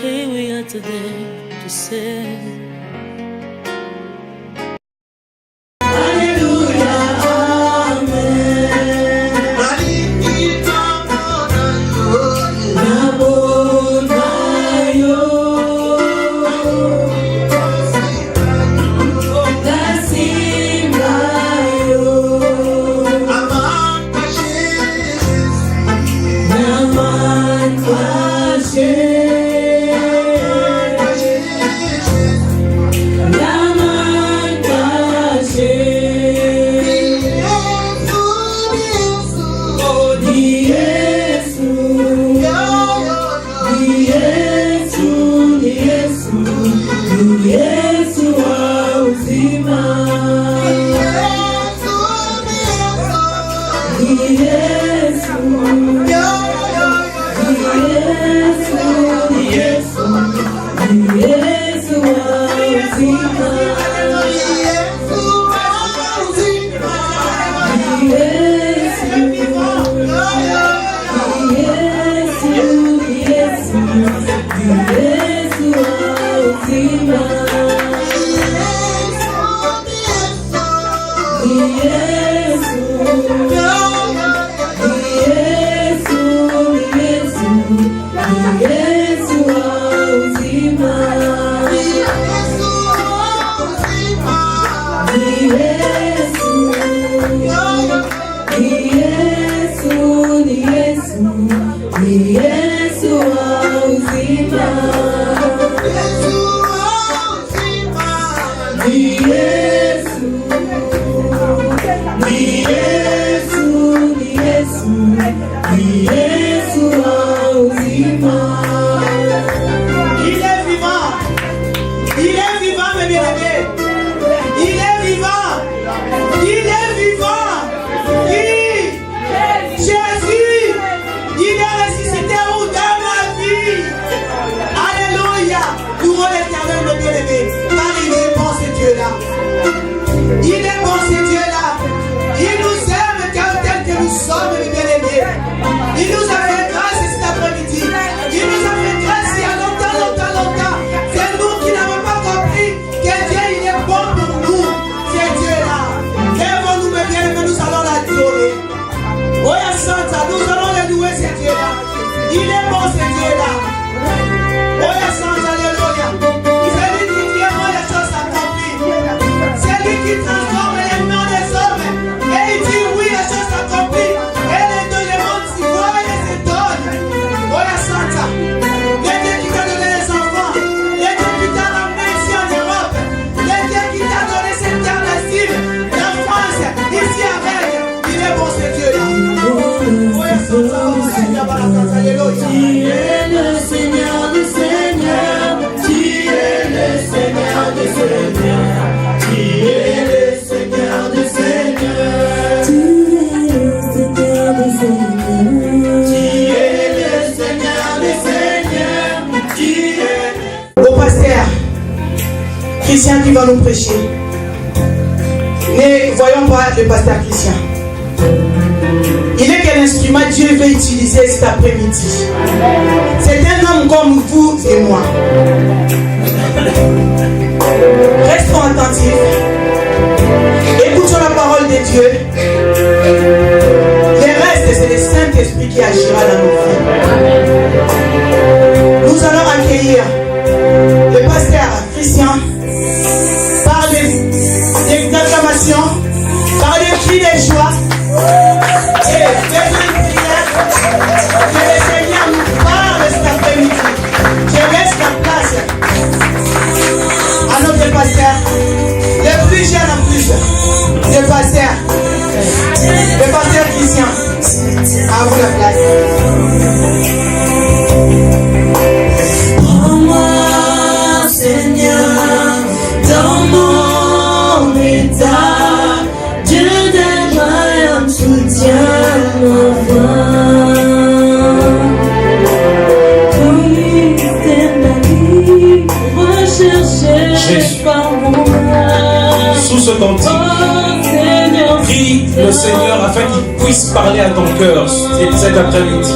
Here we are today to say Christian qui va nous prêcher. Ne voyons pas le pasteur Christian. Il est quel instrument Dieu veut utiliser cet après-midi. C'est un homme comme vous et moi. Restons attentifs. Écoutons la parole de Dieu. Le reste, c'est le Saint-Esprit qui agira dans nos vies. Nous allons accueillir le pasteur Christian par des acclamations, par des cris de joie et des prières. Que le Seigneur nous parle cet après-midi. Je laisse la place à notre pasteur, le plus jeune en plus, le pasteur Christian. À vous la place. Prends-moi, Seigneur, dans mon état. Dieu des royaumes soutient ma voix. Christ la vie, recherché par moi. Sous ce cantique, oh, Seigneur, Prie le Seigneur afin qu'il puisse parler à ton cœur cet après-midi.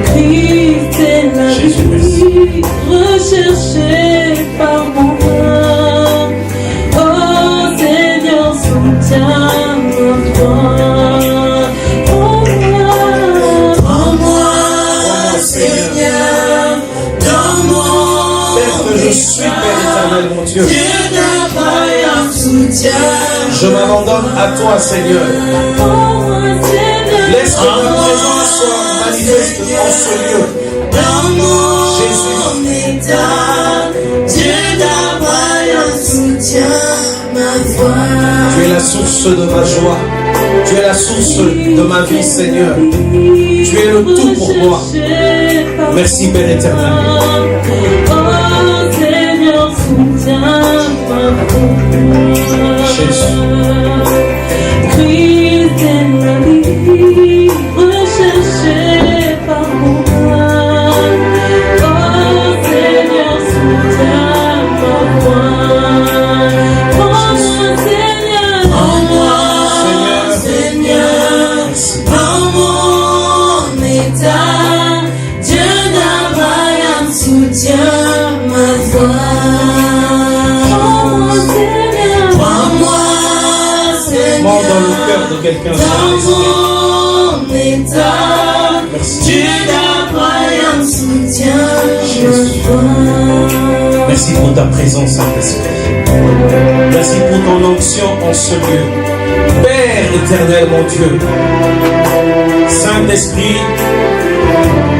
Christ est la vie, recherché par mon âme. Oh Seigneur, soutiens ma foi. Prends-moi, Seigneur, dans mon Tel que je suis, Père éternel, mon Dieu. Dieu d'un soutien. Je m'abandonne à toi, Seigneur. Laisse que ta présence soit manifeste en ce lieu. Dans mon état, Dieu d'un soutien ma foi. Tu es la source de ma joie. Tu es la source de ma vie, Seigneur. Tu es le tout pour moi. Merci, Père éternel. Oh Seigneur, soutiens ma foi. Jésus. Christ est la vie, recherché par mon âme. Oh Seigneur, soutiens ma foi. Prends-moi, Seigneur, prends mon état. Dieu d'Abraham, soutiens ma foi. Mort dans le cœur de quelqu'un. Dans mon état, Merci. Dieu d'Abraham soutient ma foi. Merci pour ta présence, Saint-Esprit. Merci pour ton onction en ce lieu. Père éternel, mon Dieu. Saint-Esprit,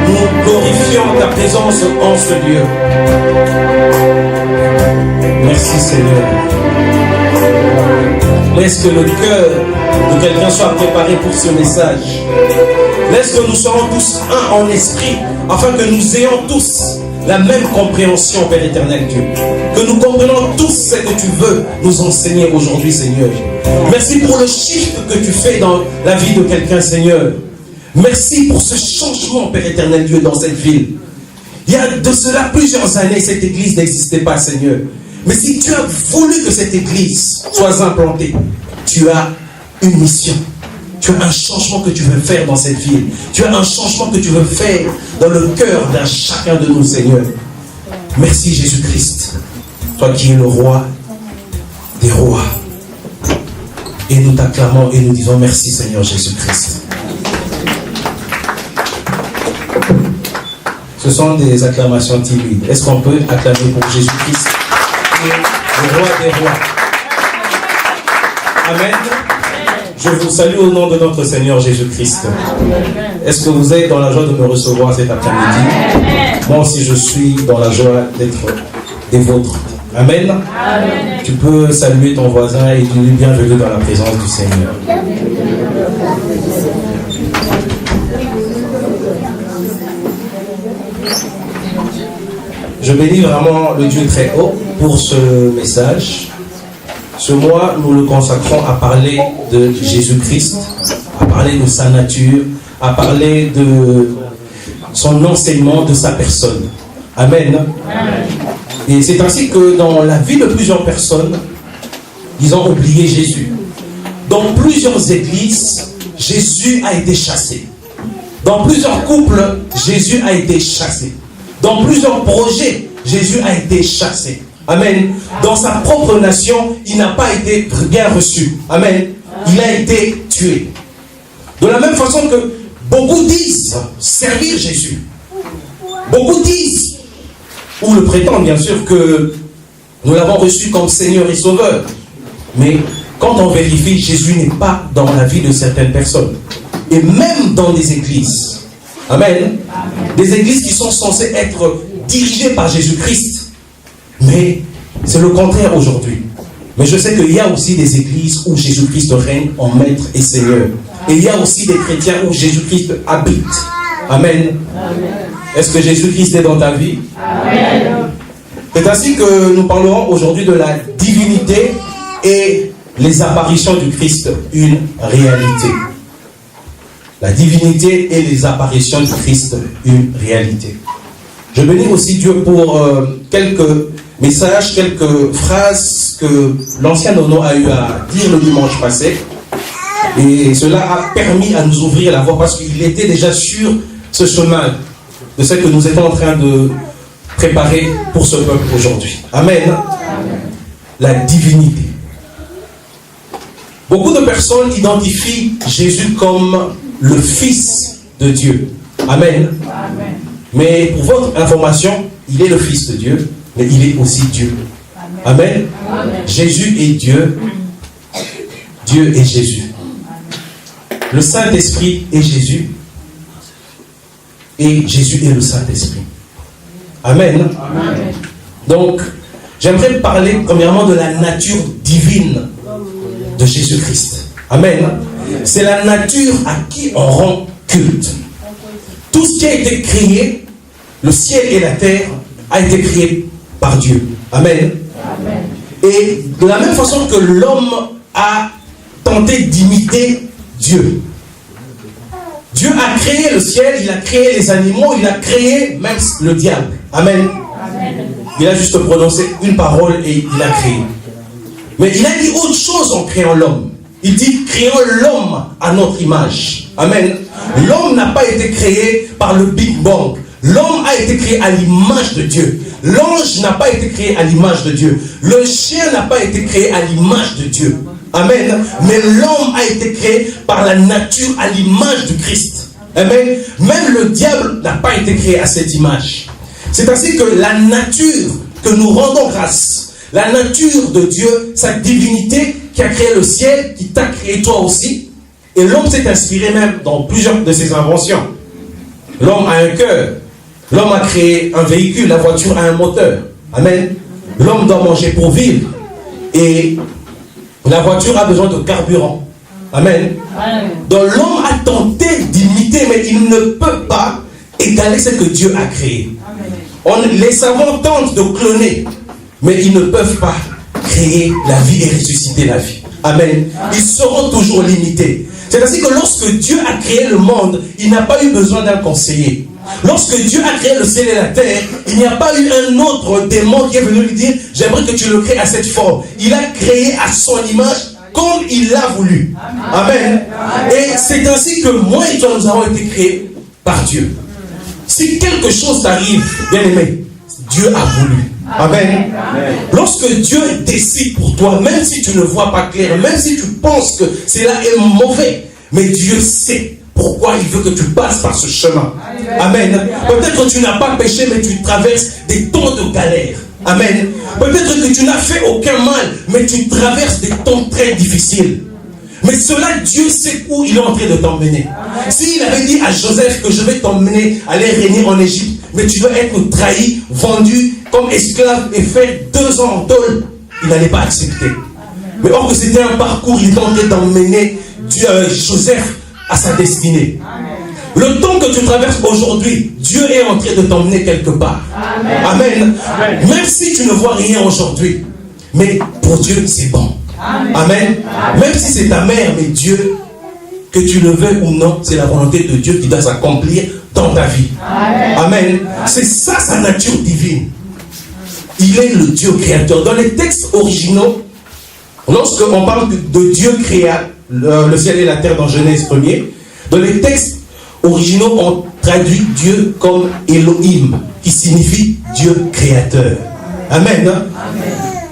nous glorifions ta présence en ce lieu. Merci, Seigneur. Laisse que le cœur de quelqu'un soit préparé pour ce message. Laisse que nous soyons tous un en esprit, afin que nous ayons tous la même compréhension, Père éternel Dieu. Que nous comprenons tous ce que tu veux nous enseigner aujourd'hui, Seigneur. Merci pour le shift que tu fais dans la vie de quelqu'un, Seigneur. Merci pour ce changement, Père éternel Dieu, dans cette ville. Il y a de cela plusieurs années, cette église n'existait pas, Seigneur. Mais si tu as voulu que cette église soit implantée, tu as une mission. Tu as un changement que tu veux faire dans cette ville. Tu as un changement que tu veux faire dans le cœur d'un chacun de nous, Seigneur. Merci Jésus-Christ, toi qui es le roi des rois. Et nous t'acclamons et nous disons merci Seigneur Jésus-Christ. Ce sont des acclamations timides. Est-ce qu'on peut acclamer pour Jésus-Christ, le roi des rois? Amen. Je vous salue au nom de notre Seigneur Jésus-Christ. Est-ce que vous êtes dans la joie de me recevoir cet après-midi? Moi aussi je suis dans la joie d'être des vôtres. Amen. Amen. Tu peux saluer ton voisin et lui dire bienvenue dans la présence du Seigneur. Je bénis vraiment le Dieu très haut pour ce message. Ce mois, nous le consacrons à parler de Jésus-Christ, à parler de sa nature, à parler de son enseignement, de sa personne. Amen. Amen. Et c'est ainsi que dans la vie de plusieurs personnes, ils ont oublié Jésus. Dans plusieurs églises, Jésus a été chassé. Dans plusieurs couples, Jésus a été chassé. Dans plusieurs projets, Jésus a été chassé. Amen. Dans sa propre nation, il n'a pas été bien reçu. Amen. Il a été tué. De la même façon que beaucoup disent servir Jésus. Beaucoup disent, ou le prétendent bien sûr, que nous l'avons reçu comme Seigneur et Sauveur. Mais quand on vérifie, Jésus n'est pas dans la vie de certaines personnes. Et même dans des églises. Amen. Des églises qui sont censées être dirigées par Jésus-Christ. Mais c'est le contraire aujourd'hui. Mais je sais qu'il y a aussi des églises où Jésus-Christ règne en maître et Seigneur. Et il y a aussi des chrétiens où Jésus-Christ habite. Amen. Est-ce que Jésus-Christ est dans ta vie? Amen. C'est ainsi que nous parlerons aujourd'hui de la divinité et les apparitions du Christ, une réalité. La divinité et les apparitions du Christ, une réalité. Je bénis aussi Dieu pour quelques messages, quelques phrases que l'ancien Nono a eu à dire le dimanche passé. Et cela a permis à nous ouvrir la voie parce qu'il était déjà sur ce chemin de ce que nous étions en train de préparer pour ce peuple aujourd'hui. Amen. La divinité. Beaucoup de personnes identifient Jésus comme le Fils de Dieu. Amen. Mais pour votre information, il est le Fils de Dieu, mais il est aussi Dieu. Amen. Jésus est Dieu. Dieu est Jésus. Le Saint-Esprit est Jésus. Et Jésus est le Saint-Esprit. Amen. Donc, j'aimerais parler premièrement de la nature divine de Jésus-Christ. Amen. C'est la nature à qui on rend culte. Tout ce qui a été créé, le ciel et la terre, a été créé par Dieu. Amen. Et de la même façon que l'homme a tenté d'imiter Dieu. Dieu a créé le ciel, il a créé les animaux, il a créé même le diable. Amen. Il a juste prononcé une parole et il a créé. Mais il a dit autre chose en créant l'homme. Il dit, créons l'homme à notre image. Amen. L'homme n'a pas été créé par le Big Bang. L'homme a été créé à l'image de Dieu. L'ange n'a pas été créé à l'image de Dieu. Le chien n'a pas été créé à l'image de Dieu. Amen. Mais l'homme a été créé par la nature à l'image du Christ. Amen. Même le diable n'a pas été créé à cette image. C'est ainsi que la nature que nous rendons grâce, la nature de Dieu, sa divinité qui a créé le ciel, qui t'a créé toi aussi. Et l'homme s'est inspiré même dans plusieurs de ses inventions. L'homme a un cœur. L'homme a créé un véhicule, la voiture a un moteur. Amen. L'homme doit manger pour vivre. Et la voiture a besoin de carburant. Amen. Donc l'homme a tenté d'imiter, mais il ne peut pas égaler ce que Dieu a créé. Les savants tentent de cloner, mais ils ne peuvent pas créer la vie et ressusciter la vie. Amen. Ils seront toujours limités. C'est ainsi que lorsque Dieu a créé le monde, il n'a pas eu besoin d'un conseiller. Lorsque Dieu a créé le ciel et la terre, il n'y a pas eu un autre démon qui est venu lui dire « J'aimerais que tu le crées à cette forme ». Il a créé à son image comme il l'a voulu. Amen. Et c'est ainsi que moi et toi, nous avons été créés par Dieu. Si quelque chose t'arrive, bien aimé, Dieu a voulu. Amen. Lorsque Dieu décide pour toi, même si tu ne vois pas clair, même si tu penses que cela est mauvais, mais Dieu sait pourquoi il veut que tu passes par ce chemin. Amen. Peut-être que tu n'as pas péché, mais tu traverses des temps de galère. Amen. Peut-être que tu n'as fait aucun mal, mais tu traverses des temps très difficiles. Mais cela, Dieu sait où il est en train de t'emmener. S'il avait dit à Joseph que je vais t'emmener aller régner en Égypte, mais tu vas être trahi, vendu comme esclave et faire 2 ans en tôle, il n'allait pas accepter. Mais or que c'était un parcours, il est en train d'emmener Joseph à sa destinée. Le temps que tu traverses aujourd'hui, Dieu est en train de t'emmener quelque part. Amen. Même si tu ne vois rien aujourd'hui, mais pour Dieu c'est bon. Amen. Même si c'est ta mère, mais Dieu, que tu le veuilles ou non, c'est la volonté de Dieu qui doit s'accomplir dans ta vie. Amen. C'est ça sa nature divine. Il est le Dieu créateur. Dans les textes originaux, lorsqu'on parle de Dieu créa le ciel et la terre dans Genèse 1er, dans les textes originaux, on traduit Dieu comme Elohim, qui signifie Dieu créateur. Amen.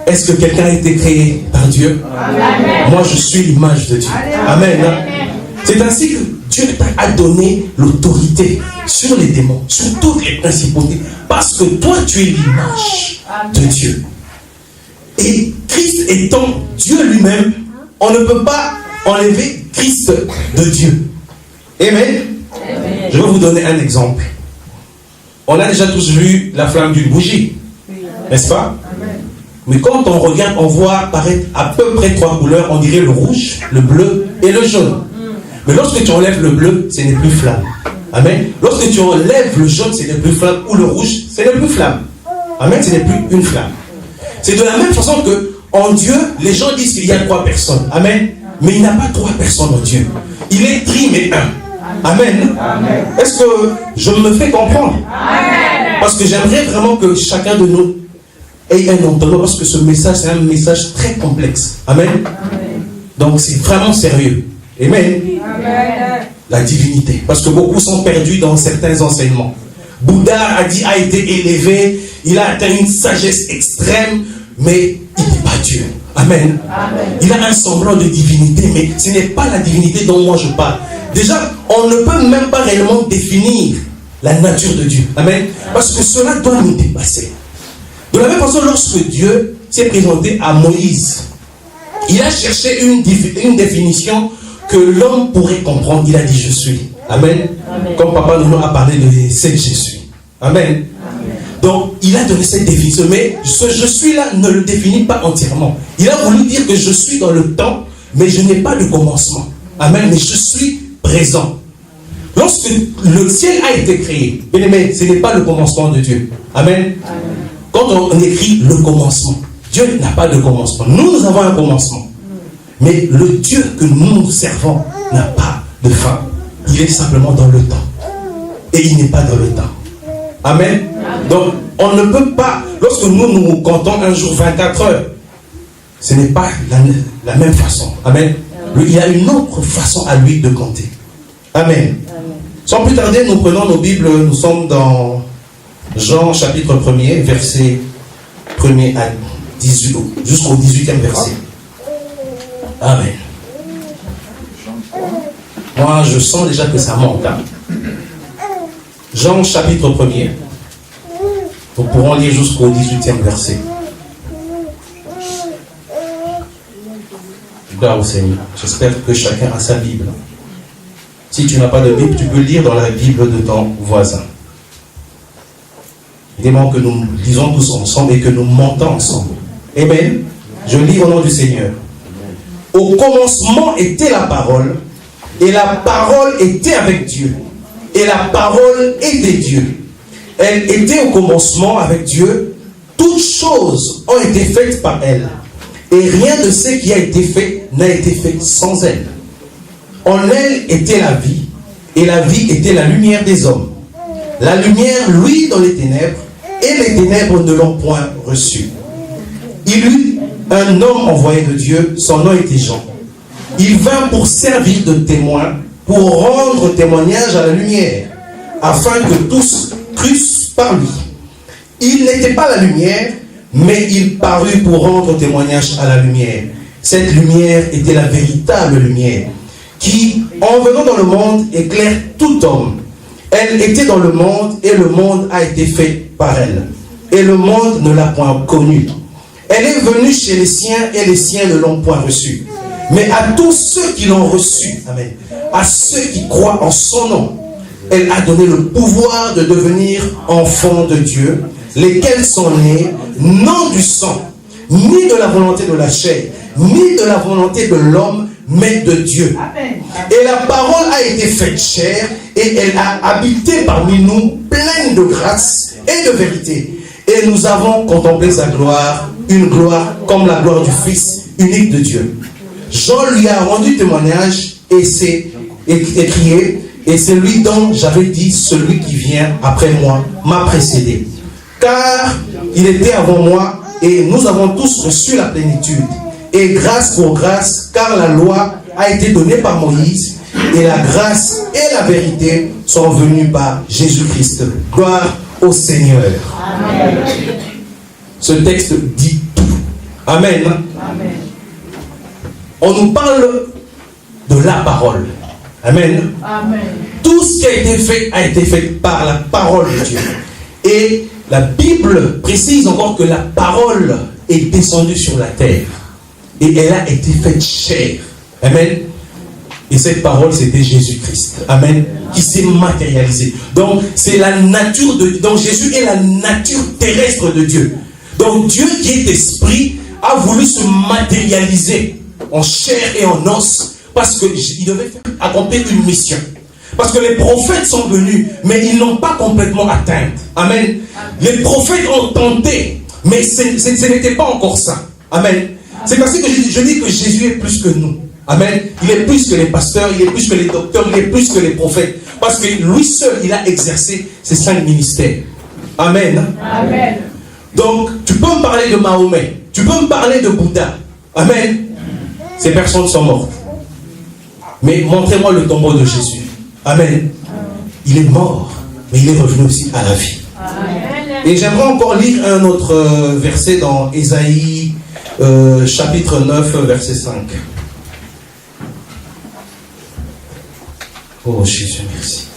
Est-ce que quelqu'un a été créé par Dieu? Amen. Moi, je suis l'image de Dieu. Amen. C'est ainsi que Dieu t'a donné l'autorité sur les démons, sur toutes les principautés, parce que toi, tu es l'image de Dieu. Et Christ étant Dieu lui-même, on ne peut pas enlever Christ de Dieu. Amen. Je vais vous donner un exemple. On a déjà tous vu la flamme d'une bougie, n'est-ce pas? Mais quand on regarde, on voit apparaître à peu près 3 couleurs. On dirait le rouge, le bleu et le jaune. Mais lorsque tu enlèves le bleu, ce n'est plus flamme. Amen. Lorsque tu enlèves le jaune, ce n'est plus flamme. Ou le rouge, ce n'est plus flamme. Amen. Ce n'est plus une flamme. C'est de la même façon que en Dieu, les gens disent qu'il y a 3 personnes. Amen. Mais il n'y a pas 3 personnes en Dieu. Il est tri mais un. Amen. Est-ce que je me fais comprendre? Amen. Parce que j'aimerais vraiment que chacun de nous ait un entendement, parce que ce message, c'est un message très complexe. Amen. Donc c'est vraiment sérieux. Amen. Amen. La divinité. Parce que beaucoup sont perdus dans certains enseignements. Bouddha a été élevé, il a atteint une sagesse extrême, mais il n'est pas Dieu. Amen. Amen. Il a un semblant de divinité, mais ce n'est pas la divinité dont moi je parle. Déjà, on ne peut même pas réellement définir la nature de Dieu. Amen. Parce que cela doit nous dépasser. De la même façon, lorsque Dieu s'est présenté à Moïse, il a cherché une définition que l'homme pourrait comprendre. Il a dit je suis. Amen. Amen. Comme Papa nous a parlé de c'est je suis. Amen. Amen. Donc, il a donné cette définition, mais ce je suis là ne le définit pas entièrement. Il a voulu dire que je suis dans le temps, mais je n'ai pas de commencement. Amen. Mais je suis présent. Lorsque le ciel a été créé, bien aimé, ce n'est pas le commencement de Dieu. Amen. Amen. Quand on écrit le commencement, Dieu n'a pas de commencement. Nous avons un commencement. Mais le Dieu que nous servons n'a pas de fin. Il est simplement dans le temps. Et il n'est pas dans le temps. Amen. Donc, on ne peut pas, lorsque nous comptons un jour 24 heures, ce n'est pas la même façon. Amen. Il y a une autre façon à lui de compter. Amen. Sans plus tarder, nous prenons nos Bibles, nous sommes dans Jean chapitre 1er, verset 1er à 18, jusqu'au 18e verset. Amen. Moi, je sens déjà que ça monte. Hein. Jean chapitre 1er. Nous pourrons lire jusqu'au 18e verset. Gloire au Seigneur. J'espère que chacun a sa Bible. Si tu n'as pas de Bible, tu peux lire dans la Bible de ton voisin. Évidemment que nous lisons tous ensemble et que nous montons ensemble. Amen. Je lis au nom du Seigneur. Au commencement était la parole, et la parole était avec Dieu, et la parole était Dieu. Elle était au commencement avec Dieu. Toutes choses ont été faites par elle, et rien de ce qui a été fait n'a été fait sans elle. En elle était la vie, et la vie était la lumière des hommes. La lumière luit dans les ténèbres, et les ténèbres ne l'ont point reçue. Il eut un homme envoyé de Dieu, son nom était Jean. Il vint pour servir de témoin, pour rendre témoignage à la lumière, afin que tous crussent par lui. Il n'était pas la lumière, mais il parut pour rendre témoignage à la lumière. Cette lumière était la véritable lumière, qui, en venant dans le monde, éclaire tout homme. Elle était dans le monde, et le monde a été fait par elle. Et le monde ne l'a point connue. Elle est venue chez les siens, et les siens ne l'ont point reçue. Mais à tous ceux qui l'ont reçue, amen, à ceux qui croient en son nom, elle a donné le pouvoir de devenir enfants de Dieu, lesquels sont nés, non du sang, ni de la volonté de la chair, ni de la volonté de l'homme, mais de Dieu. Amen. Et la parole a été faite chair, et elle a habité parmi nous, pleine de grâce et de vérité. Et nous avons contemplé sa gloire, une gloire comme la gloire du Fils unique de Dieu. Jean lui a rendu témoignage et s'est écrié, et c'est lui dont j'avais dit, celui qui vient après moi m'a précédé. Car il était avant moi, et nous avons tous reçu la plénitude. Et grâce pour grâce, car la loi a été donnée par Moïse, et la grâce et la vérité sont venues par Jésus-Christ. Gloire au Seigneur. Amen. Ce texte dit tout. Amen. Amen. On nous parle de la parole. Amen. Amen. Tout ce qui a été fait par la parole de Dieu. Et la Bible précise encore que la parole est descendue sur la terre. Et elle a été faite chair. Amen. Et cette parole, c'était Jésus-Christ. Amen. Qui s'est matérialisé. Donc, c'est la nature de Dieu. Donc, Jésus est la nature terrestre de Dieu. Donc, Dieu qui est esprit a voulu se matérialiser en chair et en os, parce qu'il devait accomplir une mission. Parce que les prophètes sont venus, mais ils n'ont pas complètement atteint. Amen. Les prophètes ont tenté, mais ce n'était pas encore ça. Amen. C'est parce que je dis que Jésus est plus que nous. Amen. Il est plus que les pasteurs, il est plus que les docteurs, il est plus que les prophètes. Parce que lui seul, il a exercé ses 5 ministères. Amen. Amen. Donc, tu peux me parler de Mahomet, tu peux me parler de Bouddha. Amen. Ces personnes sont mortes. Mais montrez-moi le tombeau de Jésus. Amen. Il est mort, mais il est revenu aussi à la vie. Et j'aimerais encore lire un autre verset dans Ésaïe chapitre 9, verset 5. Oh Jésus, merci.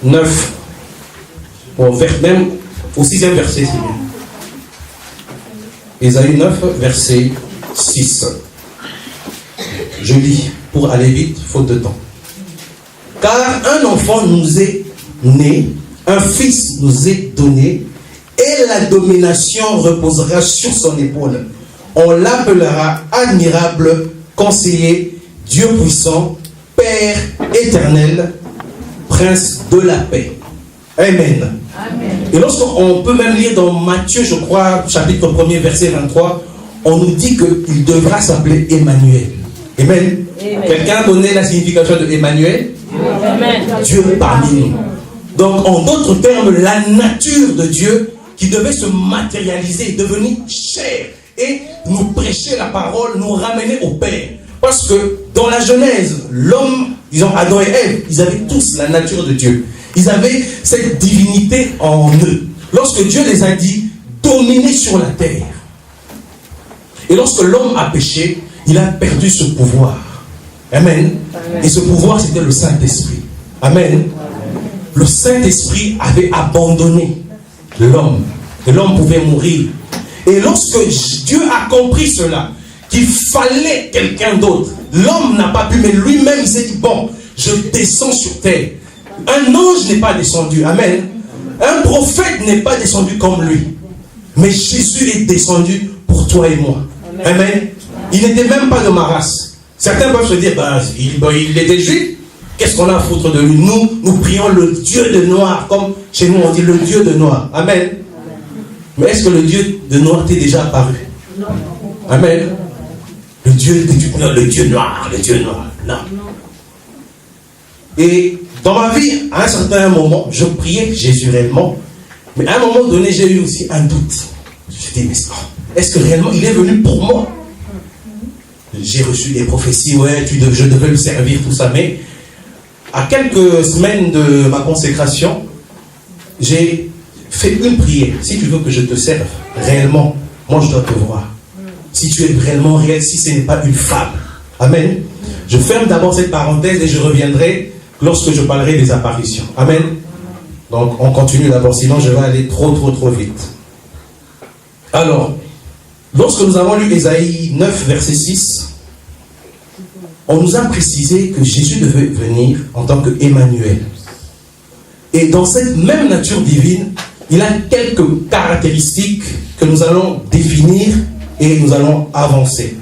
9. Bon, même au 6e verset, c'est bien. Ésaïe 9, verset 6. Je lis pour aller vite, faute de temps. Car un enfant nous est né, un fils nous est donné, et la domination reposera sur son épaule. On l'appellera admirable, conseiller, Dieu puissant, Père éternel, Prince de la paix. Amen. Amen. Et lorsqu'on peut même lire dans Matthieu, je crois, chapitre 1er, verset 23, on nous dit qu'il devra s'appeler Emmanuel. Amen. Amen. Quelqu'un a donné la signification de Emmanuel? Amen. Dieu parmi nous. Donc, en d'autres termes, la nature de Dieu qui devait se matérialiser, devenir chair et nous prêcher la parole, nous ramener au Père. Parce que dans la Genèse, l'homme, disons Adam et Ève, ils avaient tous la nature de Dieu. Ils avaient cette divinité en eux. Lorsque Dieu les a dit, dominez sur la terre. Et lorsque l'homme a péché, il a perdu ce pouvoir. Amen. Amen. Et ce pouvoir, c'était le Saint-Esprit. Amen. Amen. Le Saint-Esprit avait abandonné l'homme. Et l'homme pouvait mourir. Et lorsque Dieu a compris cela, qu'il fallait quelqu'un d'autre, l'homme n'a pas pu, mais lui-même, il s'est dit, bon, je descends sur terre. Un ange n'est pas descendu. Amen. Un prophète n'est pas descendu comme lui. Mais Jésus est descendu pour toi et moi. Amen. Amen. Il n'était même pas de ma race. Certains peuvent se dire, il était juif. Qu'est-ce qu'on a à foutre de lui? Nous prions le Dieu de noir, comme chez nous on dit le Dieu de noir. Amen. Mais est-ce que le Dieu de noir t'est déjà apparu? Non. Amen. Le Dieu noir, le Dieu noir. Non. Et dans ma vie, à un certain moment, je priais Jésus réellement. Mais à un moment donné, j'ai eu aussi un doute. Je me suis dit, mais est-ce que réellement il est venu pour moi? J'ai reçu des prophéties, ouais, je devais le servir, tout ça. Mais à quelques semaines de ma consécration, j'ai fait une prière. Si tu veux que je te serve réellement, moi je dois te voir. Si tu es réellement réel, si ce n'est pas une fable. Amen. Je ferme d'abord cette parenthèse et je reviendrai lorsque je parlerai des apparitions. Amen. Donc on continue d'abord, sinon je vais aller trop vite. Alors, lorsque nous avons lu Ésaïe 9, verset 6, on nous a précisé que Jésus devait venir en tant qu'Emmanuel. Et dans cette même nature divine, il a quelques caractéristiques que nous allons définir et nous allons avancer.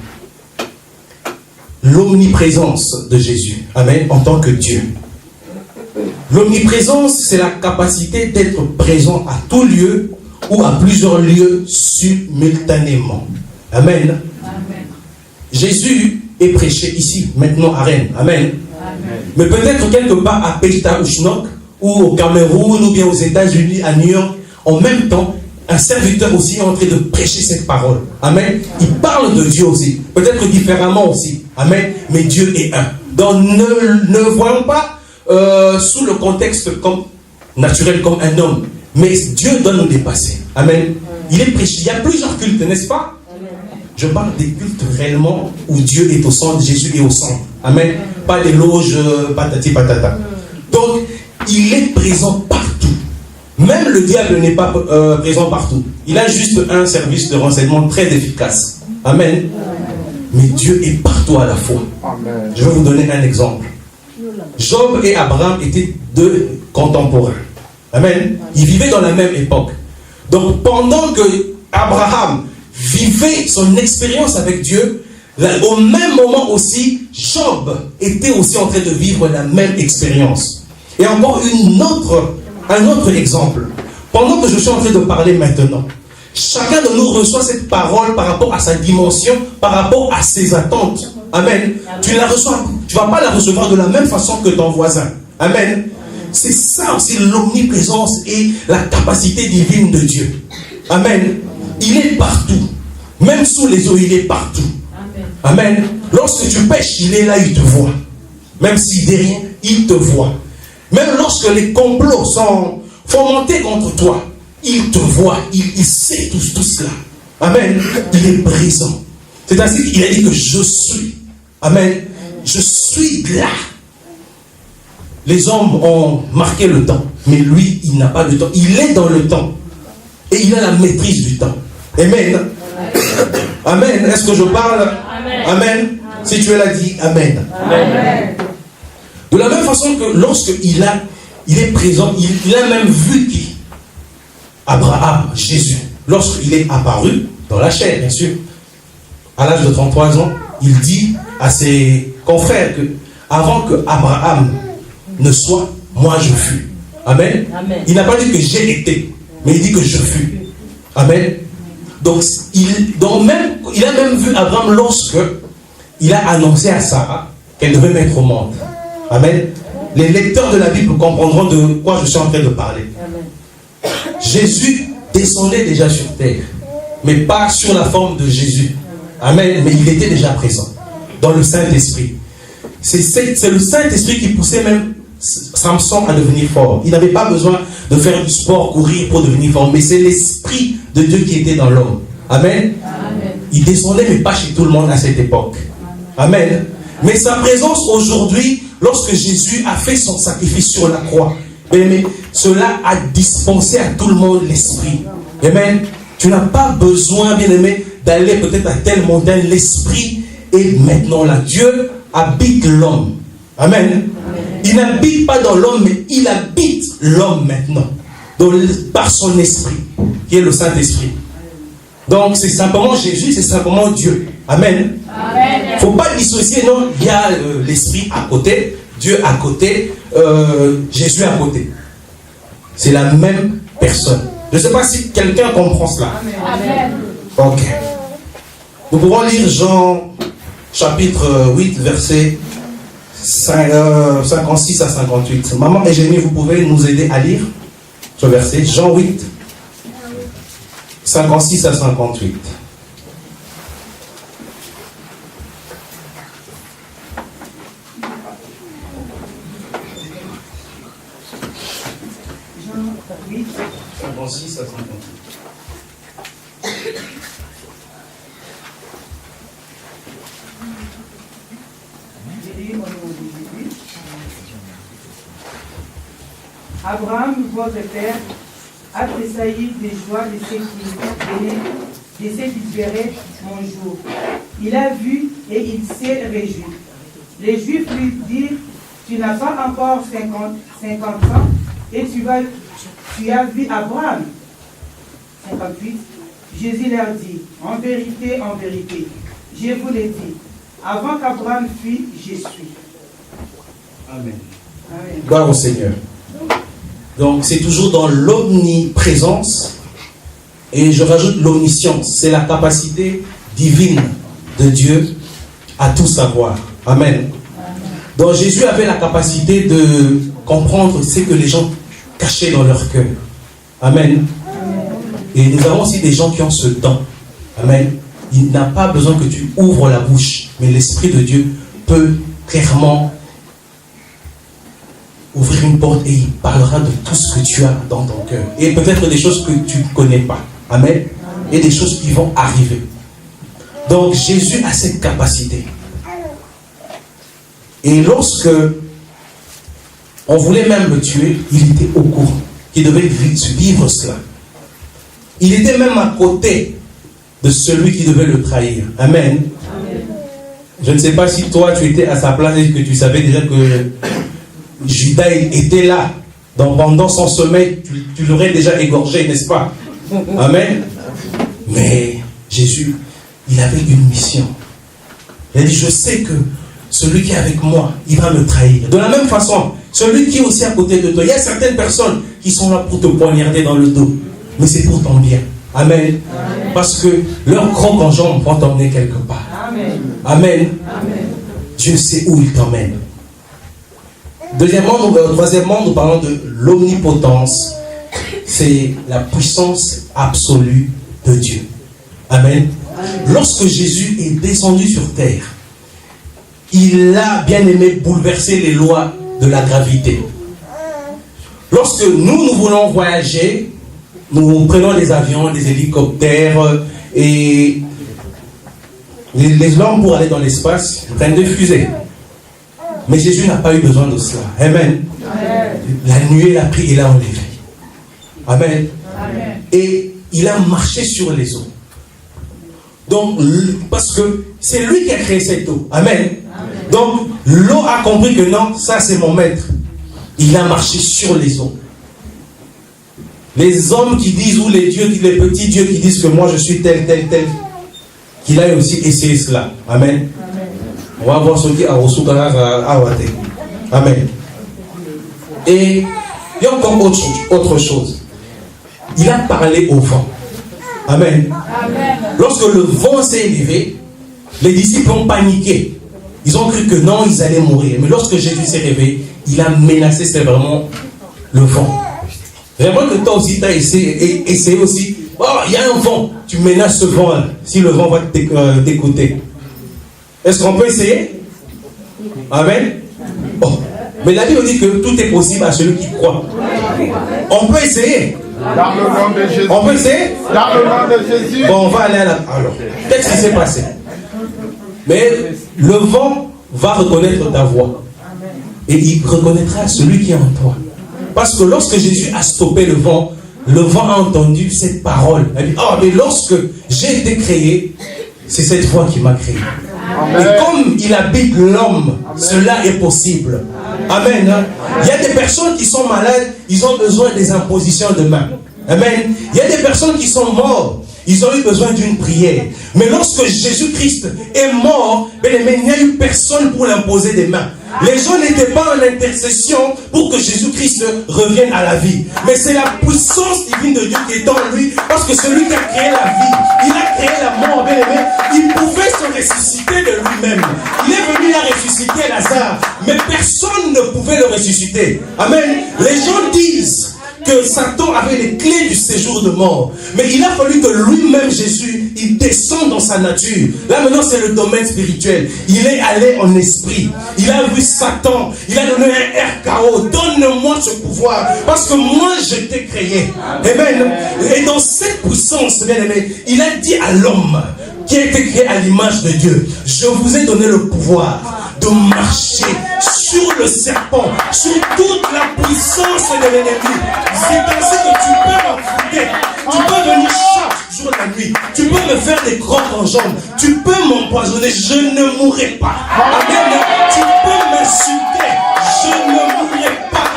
L'omniprésence de Jésus, amen, en tant que Dieu. L'omniprésence, c'est la capacité d'être présent à tout lieu ou à plusieurs lieux simultanément. Amen. Amen. Jésus est prêché ici, maintenant à Rennes. Amen. Amen. Mais peut-être quelque part à Pétita-Oushnok ou au Cameroun ou bien aux États-Unis, à New York, en même temps, un serviteur aussi est en train de prêcher cette parole. Amen. Il parle de Dieu aussi, peut-être différemment aussi. Amen. Mais Dieu est un. Donc ne voyons pas sous le contexte comme naturel comme un homme. Mais Dieu doit nous dépasser. Amen. Il est prêché. Il y a plusieurs cultes, n'est-ce pas? Je parle des cultes réellement où Dieu est au centre, Jésus est au centre. Amen. Pas des loges patati patata. Donc, il est présent partout. Même le diable n'est pas présent partout. Il a juste un service de renseignement très efficace. Amen. Mais Dieu est partout à la fois. Amen. Je vais vous donner un exemple. Job et Abraham étaient deux contemporains. Amen. Ils vivaient dans la même époque. Donc pendant que Abraham vivait son expérience avec Dieu, au même moment aussi, Job était aussi en train de vivre la même expérience. Et encore un autre exemple. Pendant que je suis en train de parler maintenant, chacun de nous reçoit cette parole par rapport à sa dimension, par rapport à ses attentes. Amen. Tu la reçois, tu ne vas pas la recevoir de la même façon que ton voisin. Amen. C'est ça aussi l'omniprésence et la capacité divine de Dieu. Amen. Il est partout. Même sous les eaux, il est partout. Amen. Amen. Lorsque tu pêches, il est là, il te voit. Même s'il dit rien, il te voit. Même lorsque les complots sont fomentés contre toi, il te voit, il sait tout cela. Amen. Il est présent. C'est ainsi qu'il a dit que je suis. Amen. Je suis là. Les hommes ont marqué le temps, mais lui, il n'a pas de temps. Il est dans le temps. Et il a la maîtrise du temps. Amen. Amen. Est-ce que je parle? Amen. Amen. Si tu es là, dis Amen. Amen. De la même façon que lorsqu'il est présent, il a même vu qui? Abraham, Jésus. Lorsqu'il est apparu, dans la chair, bien sûr, à l'âge de 33 ans, il dit à ses confrères que avant que Abraham ne soit, moi je fus. Amen. Amen. Il n'a pas dit que j'ai été, mais il dit que je fus. Amen. Donc il a même vu Abraham lorsque il a annoncé à Sarah qu'elle devait mettre au monde. Amen. Les lecteurs de la Bible comprendront de quoi je suis en train de parler. Amen. Jésus descendait déjà sur terre, mais pas sur la forme de Jésus. Amen. Mais il était déjà présent dans le Saint-Esprit. C'est le Saint-Esprit qui poussait même Samson à devenir fort. Il n'avait pas besoin de faire du sport, courir pour devenir fort, mais c'est l'Esprit de Dieu qui était dans l'homme. Amen. Amen. Il descendait, mais pas chez tout le monde à cette époque. Amen. Mais sa présence aujourd'hui, lorsque Jésus a fait son sacrifice sur la croix, mais cela a dispensé à tout le monde l'Esprit. Amen. Tu n'as pas besoin, bien aimé, d'aller peut-être à telle montagne. L'Esprit est maintenant là. Dieu habite l'homme. Amen. Il n'habite pas dans l'homme, mais il habite l'homme maintenant. Donc, par son esprit, qui est le Saint-Esprit. Donc, c'est simplement Jésus, c'est simplement Dieu. Amen. Il ne faut pas dissocier, non, il y a l'esprit à côté, Dieu à côté, Jésus à côté. C'est la même personne. Je ne sais pas si quelqu'un comprend cela. Amen. Ok. Nous pouvons lire Jean chapitre 8, verset 56 à 58. Maman Eugénie, vous pouvez nous aider à lire ce verset? Jean 8, 56 à 58. Jean 8, 56 à 58. Abraham, votre père, a tressailli de joie de ce qu'il verrait mon jour. Il a vu et il s'est réjoui. Les Juifs lui dirent, tu n'as pas encore 50 ans et tu as vu Abraham. 58. Jésus leur dit, en vérité, je vous l'ai dit, avant qu'Abraham fût, je suis. Amen. Amen. Gloire au Seigneur. Donc c'est toujours dans l'omniprésence, et je rajoute l'omniscience, c'est la capacité divine de Dieu à tout savoir. Amen. Donc Jésus avait la capacité de comprendre ce que les gens cachaient dans leur cœur. Amen. Et nous avons aussi des gens qui ont ce don. Amen. Il n'a pas besoin que tu ouvres la bouche, mais l'Esprit de Dieu peut clairement ouvrir une porte et il parlera de tout ce que tu as dans ton cœur. Et peut-être des choses que tu ne connais pas. Amen. Et des choses qui vont arriver. Donc Jésus a cette capacité. Et lorsque on voulait même le tuer, il était au courant qu'il devait vivre cela. Il était même à côté de celui qui devait le trahir. Amen. Amen. Je ne sais pas si toi tu étais à sa place et que tu savais déjà que Judas était là. Donc pendant son sommeil, tu l'aurais déjà égorgé, n'est-ce pas? Amen. Mais Jésus, il avait une mission. Il a dit, je sais que celui qui est avec moi, il va me trahir. De la même façon, celui qui est aussi à côté de toi, il y a certaines personnes qui sont là pour te poignarder dans le dos. Mais c'est pour ton bien. Amen. Amen. Parce que leur croc en jambe vont t'emmener quelque part. Amen. Amen. Amen. Dieu sait où il t'emmène. Troisièmement, nous parlons de l'omnipotence. C'est la puissance absolue de Dieu. Amen. Lorsque Jésus est descendu sur terre, il a bien aimé bouleverser les lois de la gravité. Lorsque nous voulons voyager, nous prenons des avions, des hélicoptères et les hommes pour aller dans l'espace prennent des fusées. Mais Jésus n'a pas eu besoin de cela. Amen. La nuée l'a pris et l'a enlevé. Amen. Et il a marché sur les eaux. Donc, parce que c'est lui qui a créé cette eau. Amen. Donc, l'eau a compris que non, ça c'est mon maître. Il a marché sur les eaux. Les hommes qui disent, ou les petits dieux qui disent que moi je suis tel, qu'il aille aussi essayer cela. Amen. On va voir ce qui a reçu à Awate. Amen. Et il y a encore autre chose. Il a parlé au vent. Amen. Lorsque le vent s'est élevé, les disciples ont paniqué. Ils ont cru que non, ils allaient mourir. Mais lorsque Jésus s'est réveillé, il a menacé sévèrement le vent. Vraiment que toi aussi, tu as essayé aussi. Oh, il y a un vent. Tu menaces ce vent-là. Si le vent va t'écouter. Est-ce qu'on peut essayer? Amen. Oh. Mais la Bible dit que tout est possible à celui qui croit. On peut essayer. Dans le nom de Jésus. On peut essayer? Dans le nom de Jésus. Bon, on va aller à la... Alors, qu'est-ce qui s'est passé? Mais le vent va reconnaître ta voix. Et il reconnaîtra celui qui est en toi. Parce que lorsque Jésus a stoppé le vent a entendu cette parole. Elle dit, oh, mais lorsque j'ai été créé, c'est cette voix qui m'a créé. Amen. Et comme il habite l'homme, cela est possible. Amen. Il y a des personnes qui sont malades, ils ont besoin des impositions de main. Amen. Il y a des personnes qui sont mortes, ils ont eu besoin d'une prière. Mais lorsque Jésus-Christ est mort, il n'y a eu personne pour l'imposer des mains. Les gens n'étaient pas en intercession pour que Jésus-Christ revienne à la vie. Mais c'est la puissance divine de Dieu qui est en lui. Parce que celui qui a créé la vie, il a créé la mort, bien aimé. Il pouvait se ressusciter de lui-même. Il est venu à ressusciter Lazare. Mais personne ne pouvait le ressusciter. Amen. Les gens disent que Satan avait les clés du séjour de mort. Mais il a fallu que lui-même, Jésus, il descende dans sa nature. Là maintenant, c'est le domaine spirituel. Il est allé en esprit. Il a vu Satan. Il a donné un RKO. Donne-moi ce pouvoir. Parce que moi, je t'ai créé. Amen. Et dans cette puissance, bien aimé, il a dit à l'homme qui a été créé à l'image de Dieu, je vous ai donné le pouvoir de marcher sur le serpent, sur toute la puissance de l'ennemi. C'est ainsi que tu peux m'affronter. Tu peux venir chaque jour la nuit. Tu peux me faire des crocs en jambes. Tu peux m'empoisonner. Je ne mourrai pas. Amen. Tu peux m'insulter. Je ne mourrai pas.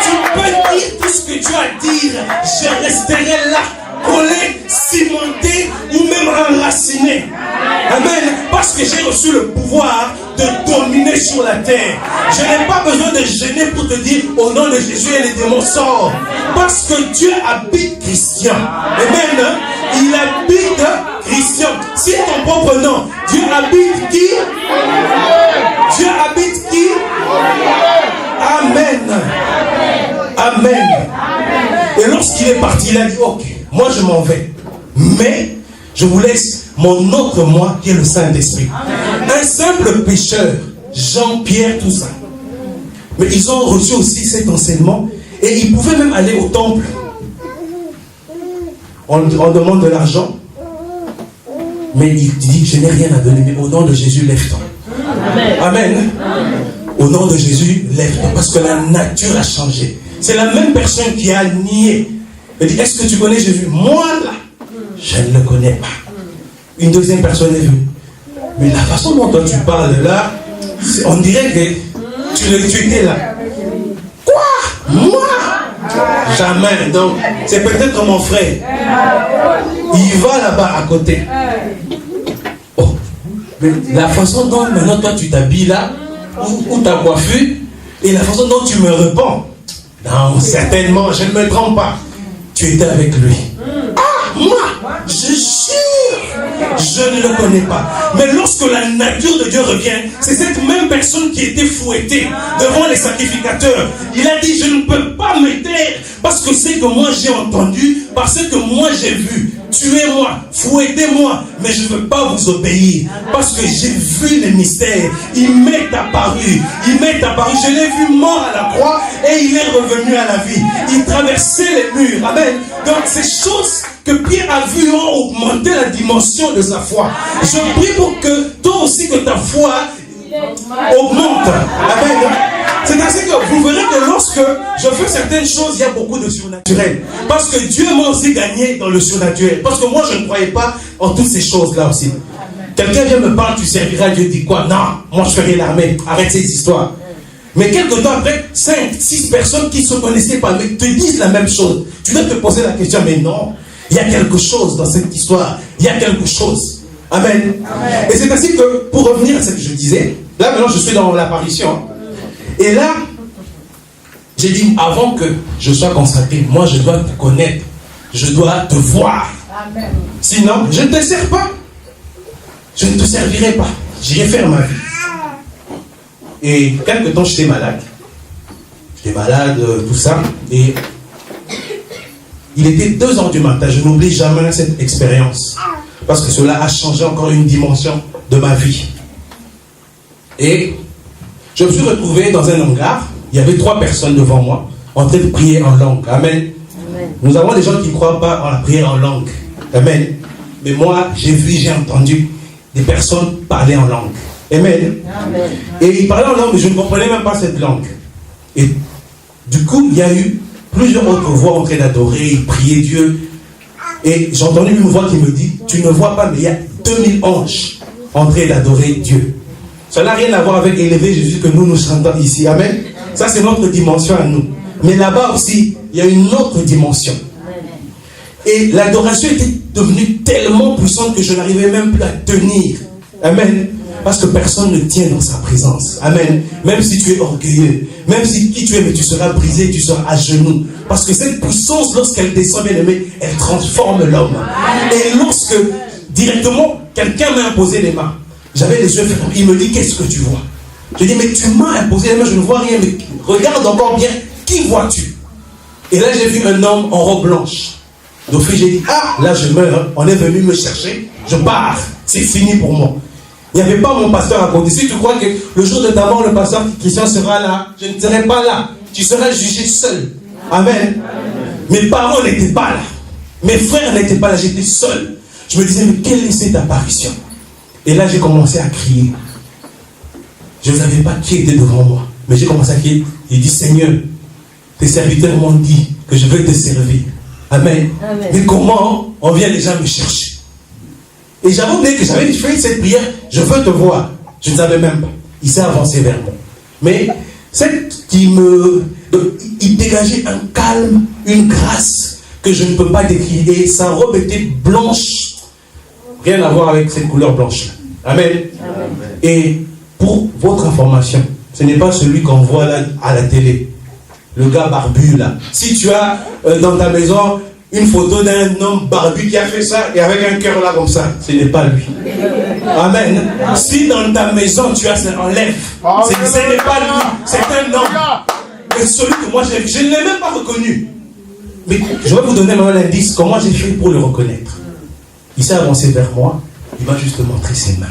Tu peux dire tout ce que tu as à dire. Je resterai là, collé, cimenté ou même enraciné. Amen. Parce que j'ai reçu le pouvoir de dominer sur la terre. Je n'ai pas besoin de gêner pour te dire au nom de Jésus et les démons sortent. Parce que Dieu habite Christian. Amen. Il habite Christian. C'est ton propre nom. Dieu habite qui? Dieu habite qui? Amen. Amen. Et lorsqu'il est parti, il a dit, ok, moi je m'en vais. Mais je vous laisse mon autre moi qui est le Saint-Esprit. Un simple pécheur, Jean-Pierre, tout ça. Mais ils ont reçu aussi cet enseignement et ils pouvaient même aller au temple. On demande de l'argent, mais il dit, je n'ai rien à donner, mais au nom de Jésus, lève-toi. Amen. Amen. Au nom de Jésus, lève-toi, parce que la nature a changé. C'est la même personne qui a nié. Elle dit, est-ce que tu connais Jésus? Moi, là, je ne le connais pas. Une deuxième personne est venue. Mais la façon dont toi tu parles là, on dirait que tu étais là. Quoi? Moi? Jamais. Donc, c'est peut-être mon frère. Il va là-bas à côté. Oh. Mais la façon dont maintenant toi tu t'habilles là, ou ta coiffure, et la façon dont tu me réponds. Non, certainement, je ne me trompe pas. Tu étais avec lui. Ah, moi, je jure, je ne le connais pas. Mais lorsque la nature de Dieu revient, c'est cette même personne qui était fouettée devant les sacrificateurs. Il a dit, je ne peux pas me taire parce que c'est que moi j'ai entendu, parce que moi j'ai vu. tuez-moi, fouettez-moi, mais je ne veux pas vous obéir. Parce que j'ai vu les mystères. Il m'est apparu. Je l'ai vu mort à la croix et il est revenu à la vie. Il traversait les murs. Amen. Donc ces choses que Pierre a vues ont augmenté la dimension de sa foi. Je prie pour que toi aussi que ta foi augmente. Amen. C'est-à-dire que vous verrez que lorsque je fais certaines choses, il y a beaucoup de surnaturel. Parce que Dieu m'a aussi gagné dans le surnaturel. Parce que moi, je ne croyais pas en toutes ces choses-là aussi. Quelqu'un vient me parler, tu serviras Dieu, dit quoi? Non, moi je ferai l'armée. Arrête ces histoires. Mais quelque temps après, 5, 6 personnes qui ne se connaissaient pas, mais te disent la même chose. Tu dois te poser la question, mais non, il y a quelque chose dans cette histoire. Il y a quelque chose. Amen. Amen. Et c'est ainsi que, pour revenir à ce que je disais, là maintenant je suis dans l'apparition. Et là, j'ai dit, avant que je sois consacré, moi je dois te connaître. Je dois te voir. Amen. Sinon, je ne te sers pas. Je ne te servirai pas. J'irai faire ma vie. Et quelque temps, j'étais malade. Tout ça. Et il était 2h du matin. Je n'oublie jamais cette expérience. Parce que cela a changé encore une dimension de ma vie. Et je me suis retrouvé dans un hangar. Il y avait 3 personnes devant moi en train de prier en langue. Amen. Amen. Nous avons des gens qui ne croient pas en la prière en langue. Amen. Mais moi, j'ai vu, j'ai entendu des personnes parler en langue. Amen. Amen. Et ils parlaient en langue, mais je ne comprenais même pas cette langue. Et du coup, il y a eu plusieurs autres voix en train d'adorer, prier Dieu. Et j'ai entendu une voix qui me dit, tu ne vois pas, mais il y a 2000 anges en train d'adorer Dieu. Ça n'a rien à voir avec élever Jésus que nous chantons ici. Amen. Ça, c'est notre dimension à nous. Mais là-bas aussi, il y a une autre dimension. Et l'adoration était devenue tellement puissante que je n'arrivais même plus à tenir. Amen. Parce que personne ne tient dans sa présence. Amen. Même si tu es orgueilleux, même si qui tu es, mais tu seras brisé, tu seras à genoux. Parce que cette puissance, lorsqu'elle descend, bien aimé, elle transforme l'homme. Et lorsque, directement, quelqu'un m'a imposé les mains, j'avais les yeux fermés, il me dit, qu'est-ce que tu vois? Je dis, mais tu m'as imposé les mains, je ne vois rien, mais regarde encore bien, qui vois-tu? Et là, j'ai vu un homme en robe blanche. Donc, j'ai dit, ah, là, je meurs, on est venu me chercher, je pars, c'est fini pour moi. Il n'y avait pas mon pasteur à côté. Si tu crois que le jour de ta mort, le pasteur Christian sera là, je ne serai pas là. Tu seras jugé seul. Amen. Mes parents n'étaient pas là. Mes frères n'étaient pas là. J'étais seul. Je me disais, mais quelle est cette apparition? Et là, j'ai commencé à crier. Je ne savais pas qui était devant moi. Mais j'ai commencé à crier. Il dit, Seigneur, tes serviteurs m'ont dit que je veux te servir. Amen. Amen. Mais comment on vient déjà me chercher? Et j'avais oublié que j'avais fait cette prière, je veux te voir. Je ne savais même pas. Il s'est avancé vers moi. Mais il dégageait un calme, une grâce que je ne peux pas décrire. Et sa robe était blanche. Rien à voir avec cette couleur blanche. Amen. Amen. Et pour votre information, ce n'est pas celui qu'on voit là à la télé. Le gars barbu là. Si tu as dans ta maison une photo d'un homme barbu qui a fait ça et avec un cœur là comme ça, ce n'est pas lui. Amen. Si dans ta maison tu as ça, enlève. Ce n'est pas lui, c'est un homme. Et celui que moi j'ai vu, je ne l'ai même pas reconnu. Mais je vais vous donner maintenant l'indice, comment j'ai fait pour le reconnaître. Il s'est avancé vers moi, il m'a juste montré ses mains.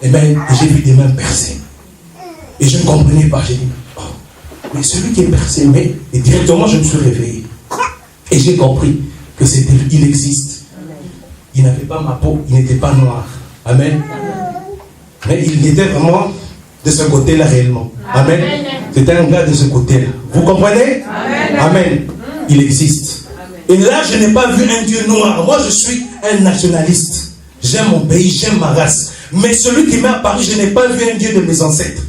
Amen. Et j'ai vu des mains percées. Et je ne comprenais pas, j'ai dit, oh, mais celui qui est percé, mais et directement je me suis réveillé. Et j'ai compris que c'était lui, il existe. Il n'avait pas ma peau, il n'était pas noir. Amen. Mais il était vraiment de ce côté-là réellement. Amen. C'était un gars de ce côté-là. Vous comprenez? Amen. Il existe. Et là, je n'ai pas vu un Dieu noir. Moi, je suis un nationaliste. J'aime mon pays, j'aime ma race. Mais celui qui m'est apparu, je n'ai pas vu un Dieu de mes ancêtres.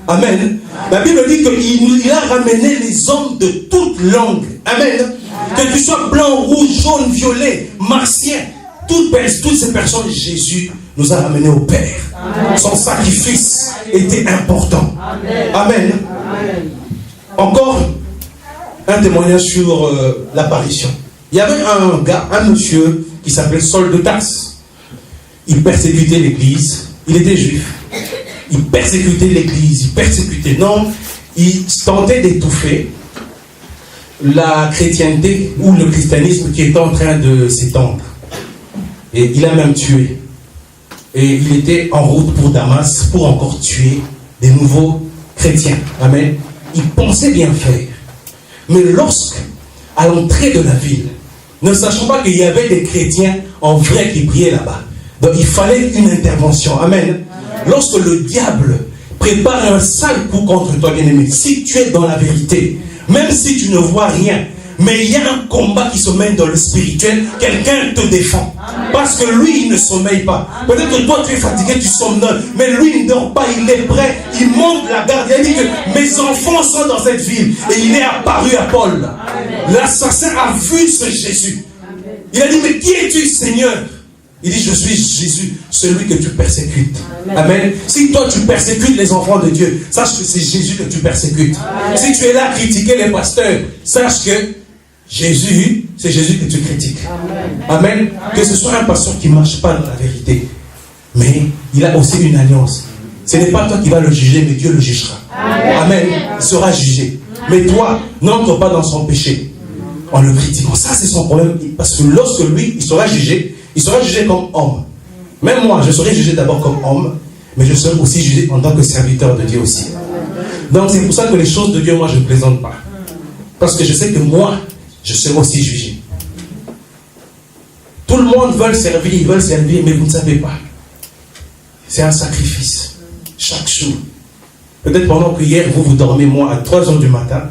Amen. La Bible dit qu'il a ramené les hommes de toute langue. Amen. Que tu sois blanc, rouge, jaune, violet, martien, toutes ces personnes, Jésus nous a ramenés au Père. Amen. Son sacrifice était important. Amen. Amen. Amen. Encore un témoignage sur l'apparition. Il y avait un gars, un monsieur qui s'appelait Saul de Tarse. Il persécutait l'église. Il était juif. Il persécutait l'église. Il persécutait. Non, il tentait d'étouffer la chrétienté ou le christianisme qui est en train de s'étendre. Et il a même tué. Et il était en route pour Damas pour encore tuer des nouveaux chrétiens. Amen. Il pensait bien faire. Mais lorsque, à l'entrée de la ville, ne sachant pas qu'il y avait des chrétiens en vrai qui priaient là-bas, donc il fallait une intervention. Amen. Lorsque le diable prépare un sale coup contre toi, bien-aimé, si tu es dans la vérité, même si tu ne vois rien, mais il y a un combat qui se mène dans le spirituel, quelqu'un te défend. Parce que lui, il ne sommeille pas. Peut-être que toi, tu es fatigué, tu somnoles, mais lui, il ne dort pas, il est prêt, il monte la garde. Il a dit que mes enfants sont dans cette ville. Et il est apparu à Paul. L'assassin a vu ce Jésus. Il a dit, mais qui es-tu, Seigneur? Il dit, je suis Jésus, celui que tu persécutes. Amen. Si toi tu persécutes les enfants de Dieu, sache que c'est Jésus que tu persécutes. Si tu es là à critiquer les pasteurs, sache que Jésus, c'est Jésus que tu critiques. Amen. Que ce soit un pasteur qui ne marche pas dans la vérité, mais il a aussi une alliance. Ce n'est pas toi qui vas le juger, mais Dieu le jugera. Amen. Il sera jugé. Mais toi, n'entre pas dans son péché en le critiquant. Ça, c'est son problème. Parce que lorsque lui, il sera jugé comme homme. Même moi, je serai jugé d'abord comme homme, mais je serai aussi jugé en tant que serviteur de Dieu aussi. Donc c'est pour ça que les choses de Dieu, moi, je ne plaisante pas. Parce que je sais que moi, je serai aussi jugé. Tout le monde veut servir, ils veulent servir, mais vous ne savez pas. C'est un sacrifice. Chaque jour. Peut-être pendant que hier, vous dormez, moi, à 3h du matin,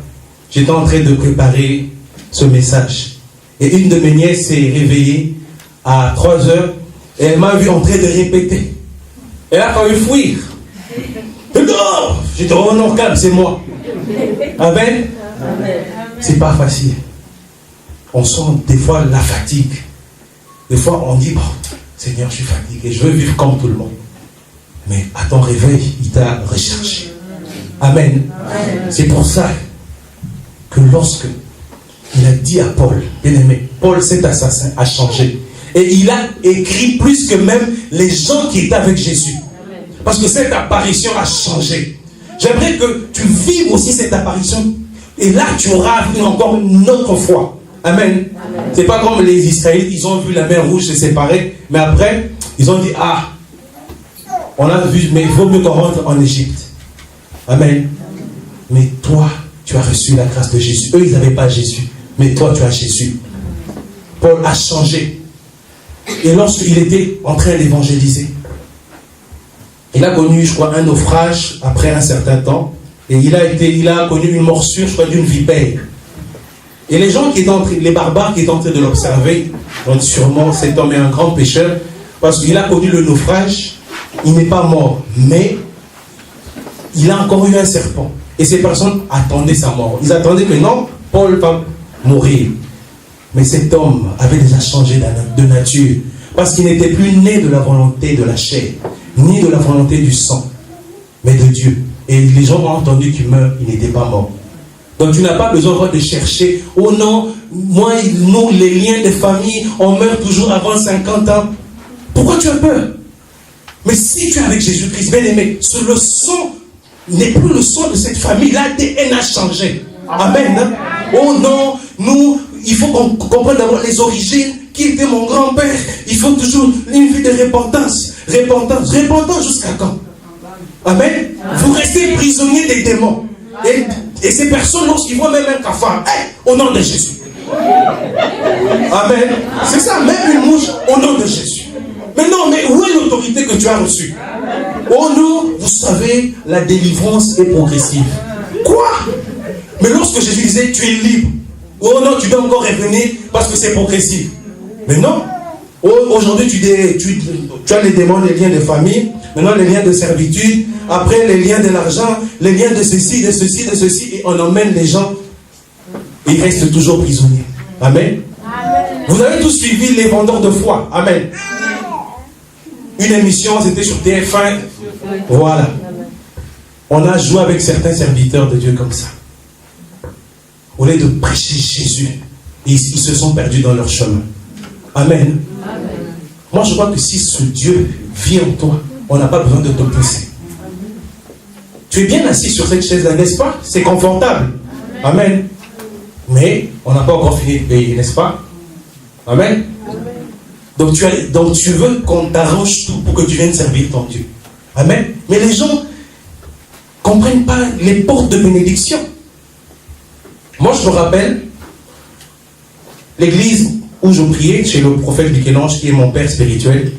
j'étais en train de préparer ce message. Et une de mes nièces s'est réveillée à 3h, et elle m'a vu en train de répéter. Elle a failli fuir. Non! J'ai dit, oh non, calme, c'est moi. Amen. C'est pas facile. On sent des fois la fatigue. Des fois, on dit, bon, Seigneur, je suis fatigué, je veux vivre comme tout le monde. Mais à ton réveil, il t'a recherché. Amen. C'est pour ça que lorsque il a dit à Paul, bien aimé, Paul, cet assassin, a changé. Et il a écrit plus que même les gens qui étaient avec Jésus. Parce que cette apparition a changé. J'aimerais que tu vives aussi cette apparition. Et là, tu auras encore une autre foi. Amen. C'est pas comme les Israélites, ils ont vu la mer rouge se séparer. Mais après, ils ont dit, ah, on a vu, mais il vaut mieux qu'on rentre en Égypte. Amen. Mais toi, tu as reçu la grâce de Jésus. Eux, ils n'avaient pas Jésus. Mais toi, tu as Jésus. Paul a changé. Et lorsqu'il était en train d'évangéliser, il a connu, je crois, un naufrage après un certain temps. Et il a connu une morsure, je crois, d'une vipère. Et les gens qui étaient les barbares qui étaient en train de l'observer, ont dit sûrement cet homme est un grand pécheur, parce qu'il a connu le naufrage, il n'est pas mort, mais il a encore eu un serpent. Et ces personnes attendaient sa mort. Ils attendaient que non, Paul va mourir. Mais cet homme avait déjà changé de nature, parce qu'il n'était plus né de la volonté de la chair, ni de la volonté du sang, mais de Dieu. Et les gens ont entendu qu'il meurt, il n'était pas mort. Donc tu n'as pas besoin de chercher, oh non, moi, nous, les liens de famille, on meurt toujours avant 50 ans. Pourquoi tu as peur? Mais si tu es avec Jésus-Christ, bien aimé, le sang n'est plus le sang de cette famille, l'ADN a changé. Amen. Hein? Oh non, nous, il faut qu'on comprenne d'abord les origines. Qui était mon grand-père? Il faut toujours une vie de repentance. Repentance jusqu'à quand? Amen. Vous restez prisonniers des démons. Et ces personnes, lorsqu'ils voient même un cafard, au nom de Jésus. Amen. C'est ça, même une mouche, au nom de Jésus. Mais non, mais où est l'autorité que tu as reçue? Oh non, vous savez, la délivrance est progressive. Quoi? Mais lorsque Jésus disait, tu es libre. Oh non, tu dois encore revenir parce que c'est progressif. Mais non. Aujourd'hui, tu as les démons, les liens de famille, maintenant les liens de servitude, après les liens de l'argent, les liens de ceci, de ceci, de ceci, et on emmène les gens. Ils restent toujours prisonniers. Amen. Amen. Vous avez tous suivi les vendeurs de foi. Amen. Une émission, c'était sur TF1. Voilà. On a joué avec certains serviteurs de Dieu comme ça. Au lieu de prêcher Jésus, ils se sont perdus dans leur chemin. Amen. Amen. Moi, je crois que si ce Dieu vit en toi, on n'a pas besoin de te pousser. Tu es bien assis sur cette chaise-là, n'est-ce pas? C'est confortable. Amen. Amen. Mais on n'a pas encore fini de payer, n'est-ce pas? Amen. Amen. Donc tu veux qu'on t'arrange tout pour que tu viennes servir ton Dieu. Amen. Mais les gens ne comprennent pas les portes de bénédiction. Moi, je me rappelle, l'église où je priais, chez le prophète Michel-Ange, qui est mon père spirituel,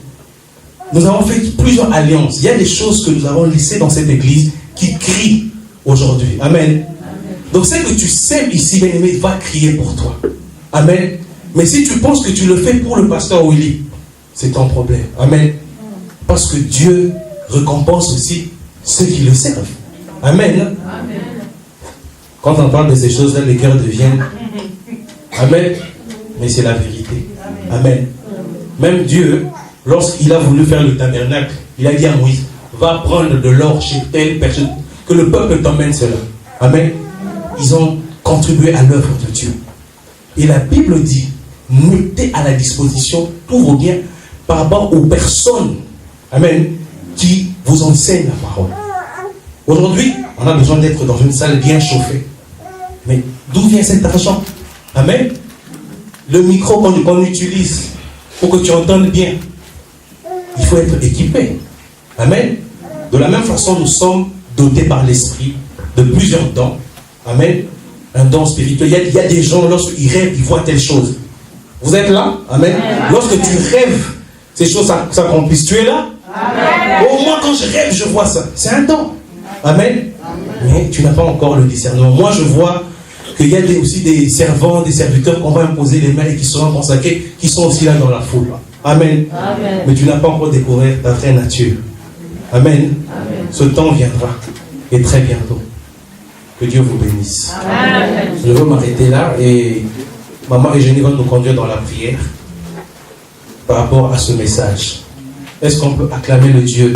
nous avons fait plusieurs alliances. Il y a des choses que nous avons laissées dans cette église qui crient aujourd'hui. Amen. Donc, ce que tu sèmes ici, bien-aimé, va crier pour toi. Amen. Mais si tu penses que tu le fais pour le pasteur Willy, c'est ton problème. Amen. Parce que Dieu récompense aussi ceux qui le servent. Amen. Amen. Quand on parle de ces choses-là, les cœurs deviennent. Amen. Mais c'est la vérité. Amen. Même Dieu, lorsqu'il a voulu faire le tabernacle, il a dit à Moïse, va prendre de l'or chez telle personne, que le peuple t'emmène cela. Amen. Ils ont contribué à l'œuvre de Dieu. Et la Bible dit, mettez à la disposition tous vos biens par rapport aux personnes, amen, qui vous enseignent la parole. Aujourd'hui, on a besoin d'être dans une salle bien chauffée. Mais d'où vient cet argent? Amen. Le micro qu'on utilise pour que tu entendes bien, il faut être équipé. Amen. De la même façon, nous sommes dotés par l'esprit de plusieurs dons. Amen. Un don spirituel. Il y a des gens, lorsqu'ils rêvent, ils voient telle chose. Vous êtes là? Amen. Lorsque tu rêves, ces choses s'accomplissent. Tu es là? Amen. Au moins, quand je rêve, je vois ça. C'est un don. Amen. Mais tu n'as pas encore le discernement. Moi, je vois qu'il y a aussi des servants, des serviteurs qu'on va imposer les mains et qui seront consacrés, qui sont aussi là dans la foule. Amen. Amen. Mais tu n'as pas encore découvert ta vraie nature. Amen. Amen. Ce temps viendra. Et très bientôt. Que Dieu vous bénisse. Amen. Je veux m'arrêter là et Maman Eugénie va nous conduire dans la prière par rapport à ce message. Est-ce qu'on peut acclamer le Dieu?